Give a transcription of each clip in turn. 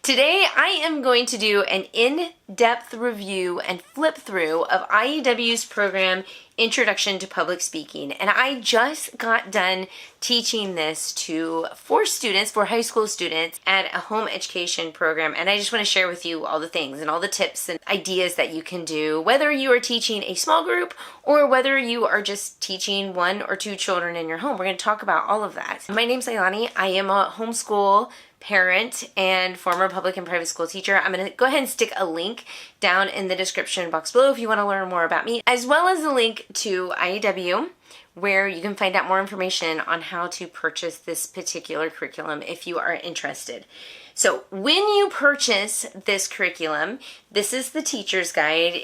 Today I am going to do an in-depth review and flip through of IEW's program Introduction to Public Speaking, and I just got done teaching this to four high school students at a home education program, and I just want to share with you all the things and all the tips and ideas that you can do, whether you are teaching a small group or whether you are just teaching one or two children in your home. We're going to talk about all of that. My name's Leilani. I am a homeschool parent and former public and private school teacher. I'm going to go ahead and stick a link down in the description box below if you want to learn more about me, as well as a link to IEW where you can find out more information on how to purchase this particular curriculum if you are interested. So when you purchase this curriculum, this is the teacher's guide.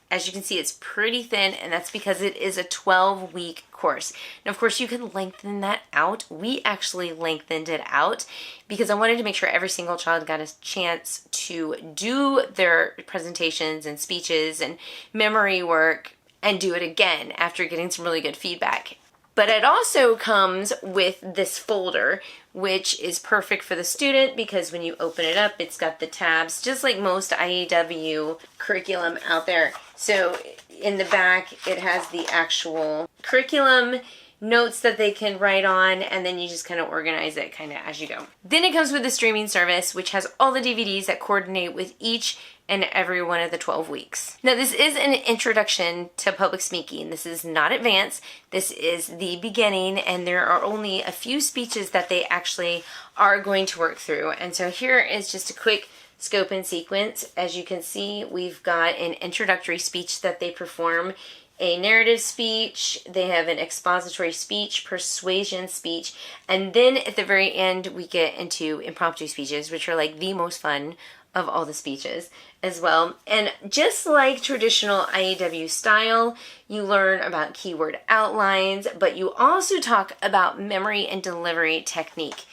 As you can see, it's pretty thin, and that's because it is a 12-week course. Now, of course, you can lengthen that out. We actually lengthened it out because I wanted to make sure every single child got a chance to do their presentations and speeches and memory work and do it again after getting some really good feedback. But it also comes with this folder, which is perfect for the student because when you open it up, it's got the tabs, just like most IEW curriculum out there. So in the back, it has the actual curriculum, notes that they can write on, and then you just kind of organize it kind of as you go. Then it comes with the streaming service, which has all the DVDs that coordinate with each and every one of the 12 weeks. Now, this is an introduction to public speaking. This is not advanced. This is the beginning, and there are only a few speeches that they actually are going to work through. And so here is just a quick scope and sequence. As you can see, we've got an introductory speech that they perform, a narrative speech, they have an expository speech, persuasion speech, and then at the very end we get into impromptu speeches, which are like the most fun of all the speeches as well. And just like traditional IEW style, you learn about keyword outlines, but you also talk about memory and delivery technique.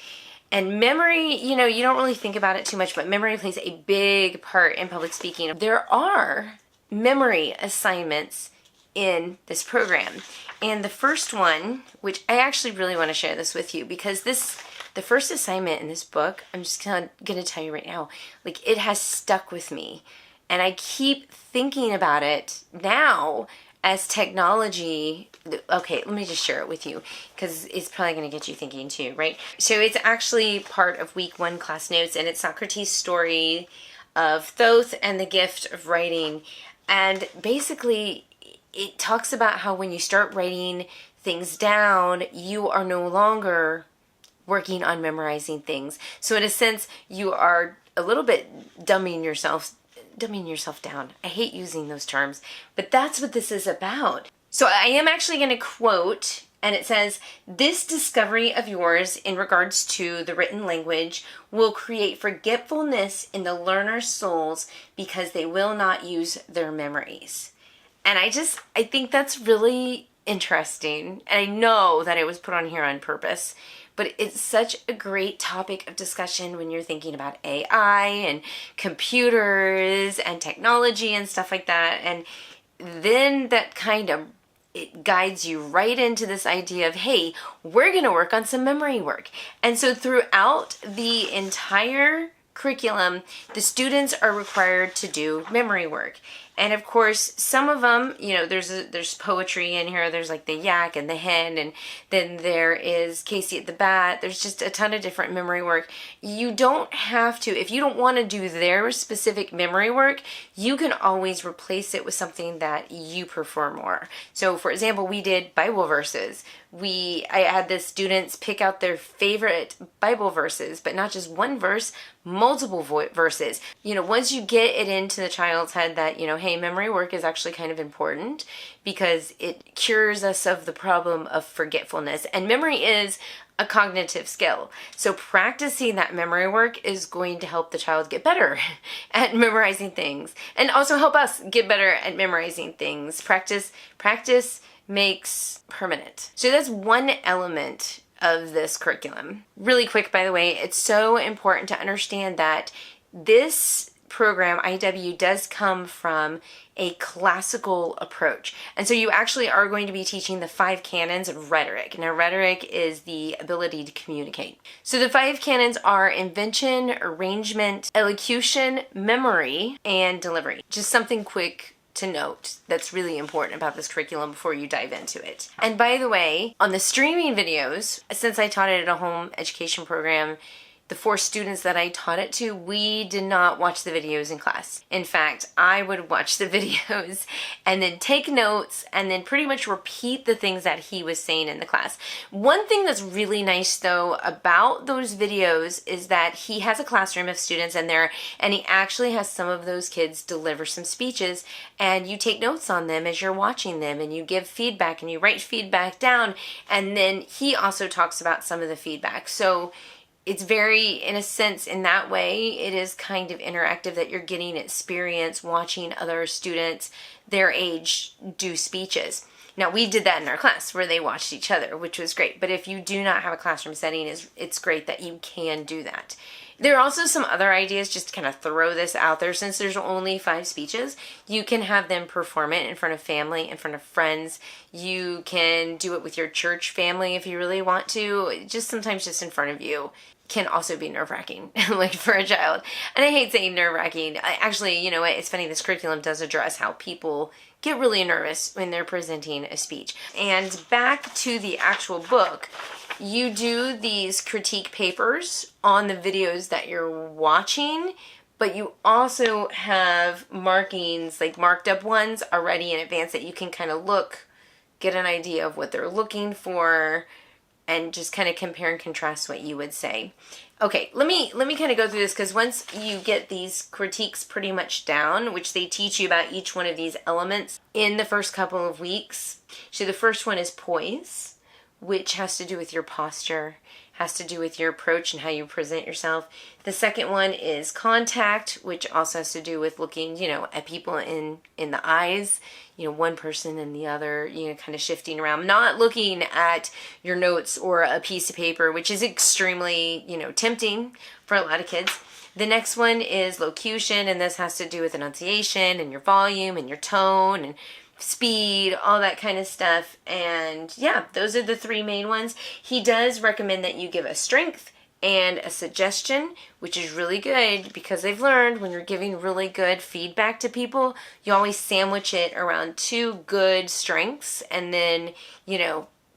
And memory, you don't really think about it too much, but memory plays a big part in public speaking. There are memory assignments in this program. And the first one, which I actually really want to share this with you because the first assignment in this book, I'm just going to tell you right now, like it has stuck with me. And I keep thinking about it now as technology. Okay, let me just share it with you because it's probably going to get you thinking too, right? So it's actually part of week 1 class notes, and it's Socrates' story of Thoth and the gift of writing. And basically, it talks about how when you start writing things down, you are no longer working on memorizing things. So in a sense, you are a little bit dumbing yourself down. I hate using those terms, but that's what this is about. So I am actually going to quote, and it says, "This discovery of yours in regards to the written language will create forgetfulness in the learner's souls because they will not use their memories." And I think that's really interesting. And I know that it was put on here on purpose, but it's such a great topic of discussion when you're thinking about AI and computers and technology and stuff like that. And then that kind of, it guides you right into this idea of, hey, we're going to work on some memory work. And so throughout the entire curriculum, the students are required to do memory work. And of course, some of them, there's poetry in here. There's like the yak and the hen, and then there is Casey at the bat. There's just a ton of different memory work. You don't have to, if you don't want to do their specific memory work, you can always replace it with something that you prefer more. So for example, we did Bible verses. I had the students pick out their favorite Bible verses, but not just one verse, multiple verses. Once you get it into the child's head that, hey, memory work is actually kind of important because it cures us of the problem of forgetfulness. And memory is a cognitive skill. So practicing that memory work is going to help the child get better at memorizing things and also help us get better at memorizing things. Practice makes permanent. So that's one element of this curriculum. Really quick, by the way, it's so important to understand that this program, IEW, does come from a classical approach. And so you actually are going to be teaching the 5 canons of rhetoric. Now, rhetoric is the ability to communicate. So the 5 canons are invention, arrangement, elocution, memory, and delivery. Just something quick to note that's really important about this curriculum before you dive into it. And by the way, on the streaming videos, since I taught it at a home education program, the 4 students that I taught it to, we did not watch the videos in class. In fact, I would watch the videos and then take notes and then pretty much repeat the things that he was saying in the class. One thing that's really nice though about those videos is that he has a classroom of students in there, and he actually has some of those kids deliver some speeches, and you take notes on them as you're watching them, and you give feedback and you write feedback down, and then he also talks about some of the feedback. So it's very, in a sense, in that way, it is kind of interactive, that you're getting experience watching other students their age do speeches. Now, we did that in our class where they watched each other, which was great. But if you do not have a classroom setting, it's great that you can do that. There are also some other ideas, just to kind of throw this out there. Since there's only 5 speeches, you can have them perform it in front of family, in front of friends. You can do it with your church family if you really want to. Just sometimes just in front of you can also be nerve-wracking, like for a child. And I hate saying nerve-wracking. Actually, you know what? It's funny, this curriculum does address how people get really nervous when they're presenting a speech. And back to the actual book, you do these critique papers on the videos that you're watching, but you also have markings, like marked up ones already in advance that you can kind of look, get an idea of what they're looking for, and just kind of compare and contrast what you would say. Okay, let me kind of go through this, because once you get these critiques pretty much down, which they teach you about each one of these elements in the first couple of weeks. So the first one is poise, which has to do with your posture, has to do with your approach and how you present yourself. The second one is contact, which also has to do with looking, at people in the eyes, one person and the other, kind of shifting around, not looking at your notes or a piece of paper, which is extremely, tempting for a lot of kids. The next one is locution, and this has to do with enunciation and your volume and your tone and speed, all that kind of stuff. And yeah, those are the 3 main ones. He does recommend that you give a strength and a suggestion, which is really good, because they've learned when you're giving really good feedback to people, you always sandwich it around 2 good strengths and then,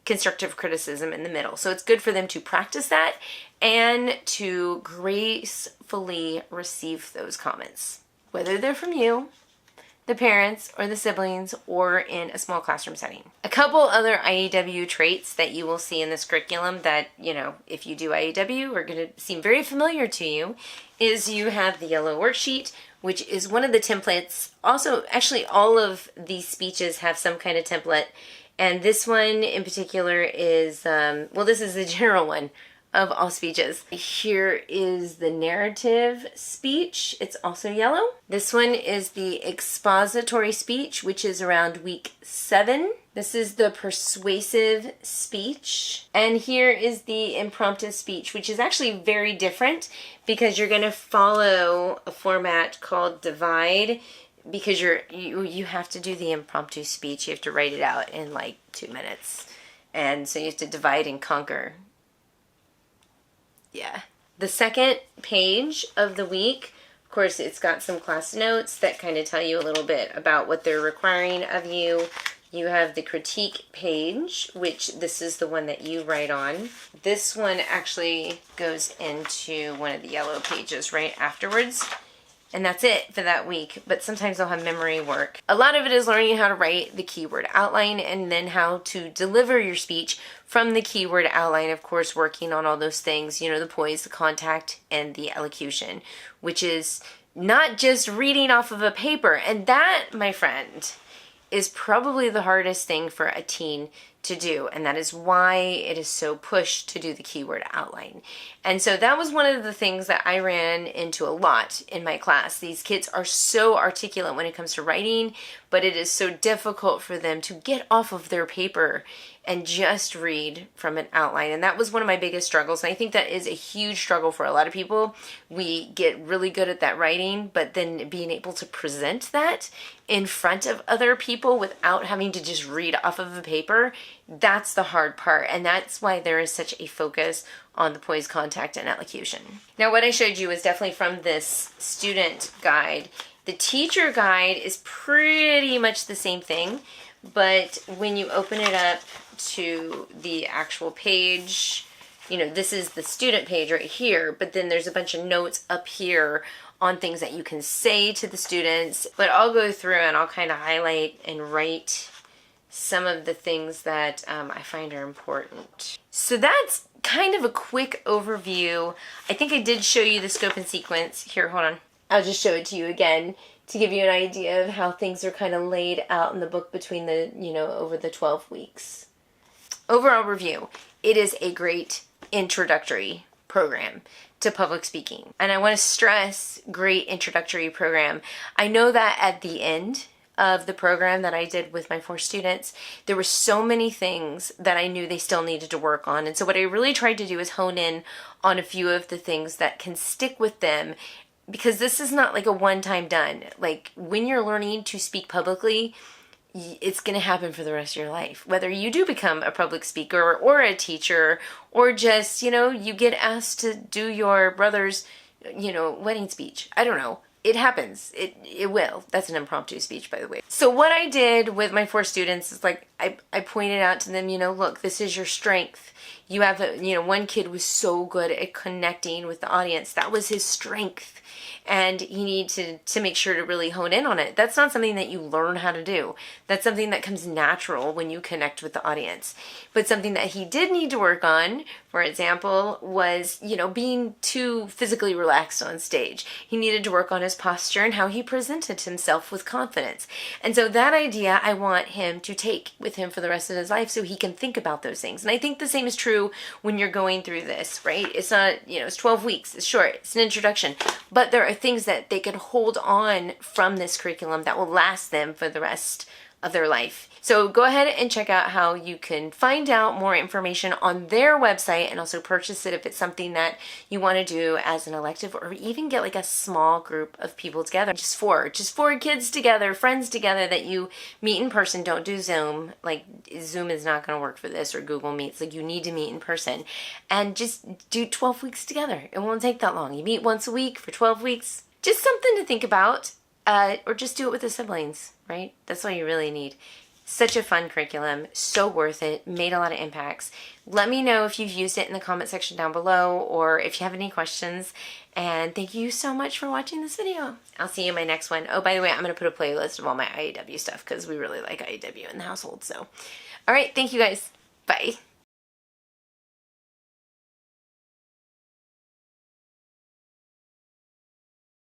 constructive criticism in the middle. So it's good for them to practice that and to gracefully receive those comments, whether they're from you, the parents, or the siblings, or in a small classroom setting. A couple other IEW traits that you will see in this curriculum that, if you do IEW, are going to seem very familiar to you, is you have the yellow worksheet, which is one of the templates. Also, actually, all of these speeches have some kind of template, and this one in particular is, this is the general one of all speeches. Here is the narrative speech. It's also yellow. This one is the expository speech, which is around week 7. This is the persuasive speech. And here is the impromptu speech, which is actually very different, because you're going to follow a format called divide, because you have to do the impromptu speech. You have to write it out in like 2 minutes. And so you have to divide and conquer. Yeah. The second page of the week, of course, it's got some class notes that kind of tell you a little bit about what they're requiring of you. You have the critique page, which this is the one that you write on. This one actually goes into one of the yellow pages right afterwards. And that's it for that week, but sometimes they'll have memory work. A lot of it is learning how to write the keyword outline and then how to deliver your speech from the keyword outline, of course, working on all those things, the poise, the contact, and the elocution, which is not just reading off of a paper. And that, my friend, is probably the hardest thing for a teen to do, and that is why it is so pushed to do the keyword outline. And so that was one of the things that I ran into a lot in my class. These kids are so articulate when it comes to writing, but it is so difficult for them to get off of their paper and just read from an outline. And that was one of my biggest struggles. And I think that is a huge struggle for a lot of people. We get really good at that writing, but then being able to present that in front of other people without having to just read off of a paper, that's the hard part. And that's why there is such a focus on the poise, contact, and elocution. Now, what I showed you is definitely from this student guide. The teacher guide is pretty much the same thing, but when you open it up to the actual page, you know, this is the student page right here, but then there's a bunch of notes up here on things that you can say to the students. But I'll go through and I'll kind of highlight and write some of the things that I find are important. So that's kind of a quick overview. I think I did show you the scope and sequence. Here, hold on. I'll just show it to you again to give you an idea of how things are kind of laid out in the book between the, you know, over the 12 weeks. Overall review, it is a great introductory program to public speaking. And I want to stress great introductory program. I know that at the end of the program that I did with my 4 students, there were so many things that I knew they still needed to work on. And so what I really tried to do is hone in on a few of the things that can stick with them, because this is not like a one-time done. Like when you're learning to speak publicly, it's going to happen for the rest of your life. Whether you do become a public speaker or a teacher, or just, you know, you get asked to do your brother's, you know, wedding speech. I don't know. It happens. It will. That's an impromptu speech, by the way. So what I did with my 4 students is like, I pointed out to them, you know, look, this is your strength. You have, you know, one kid was so good at connecting with the audience. That was his strength. And you need to make sure to really hone in on it. That's not something that you learn how to do. That's something that comes natural when you connect with the audience. But something that he did need to work on, for example, was, you know, being too physically relaxed on stage. He needed to work on his posture and how he presented himself with confidence. And so that idea I want him to take with him for the rest of his life so he can think about those things. And I think the same is true when you're going through this, right? It's not, you know, it's 12 weeks. It's short. It's an introduction. But there are things that they can hold on from this curriculum that will last them for the rest of their life. So go ahead and check out how you can find out more information on their website and also purchase it if it's something that you want to do as an elective, or even get like a small group of people together. Just four kids together, friends together that you meet in person. Don't do Zoom. Like Zoom is not going to work for this, or Google Meets. Like you need to meet in person and just do 12 weeks together. It won't take that long. You meet once a week for 12 weeks. Just something to think about, or just do it with the siblings, right? That's all you really need. Such a fun curriculum, so worth it, made a lot of impacts. Let me know if you've used it in the comment section down below, or if you have any questions. And thank you so much for watching this video. I'll see you in my next one. Oh, by the way, I'm going to put a playlist of all my IEW stuff because we really like IEW in the household. So, all right, thank you guys. Bye.